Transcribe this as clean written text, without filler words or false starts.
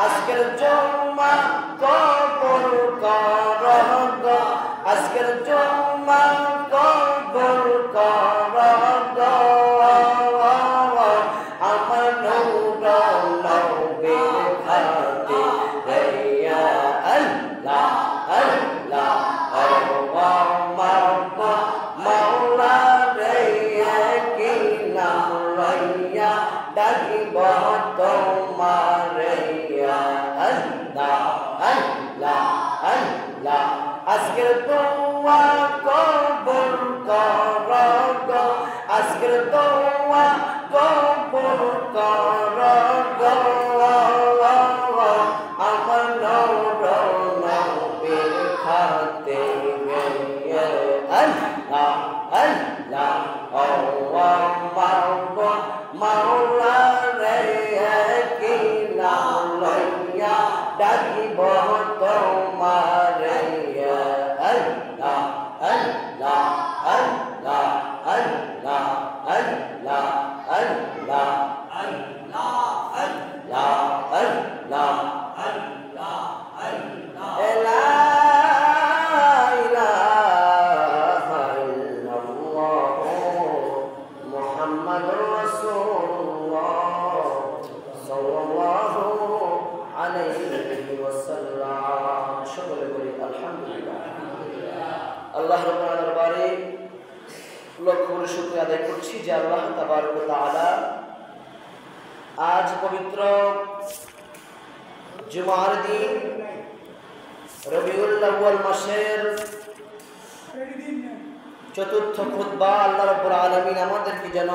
আজকের জুম্মা কবুল কর গো, আজকের জুম্মা কবুল কর গো, আমার নূর নবীর খাতিরে ইয়া আল্লাহ আল্লাহ মাওলা রে কি নাম লইয়া ডাকিব তোমারে ইয়া আল্লাহ আল্লাহ আল্লাহ। আজকের দোয়া কবুল কর গো, আজকের দোয়া কবুল কর গো, আমার নূর নবীর খাতিরে আল্লাহ আল্লাহ মাওলা রে কি নাম লইয়া ডাকিব তোমারে আল্লাহ আল্লাহ আল্লাহ আল্লাহ আল্লাহ আল্লাহ আল্লাহ আল্লাহ আল্লাহ আল্লাহ আল্লাহ লা ইলাহা ইল্লাল্লাহ মুহাম্মাদুর রাসূলুল্লাহ সাল্লাল্লাহু আলাইহি ওয়াসাল্লাম। সকলে বলি আলহামদুলিল্লাহ। আল্লাহ রাব্বুল দরবারে লক্ষ কোটি শুকরিয়া আদায় করছি যে আল্লাহ তাবারক ওয়া তাআলা আজ পবিত্র জুমার দিন রবিউল আউয়াল মাসের চতুর্থ খুতবা আল্লাহ রাব্বুল আলামিন আমাদেরকে যেন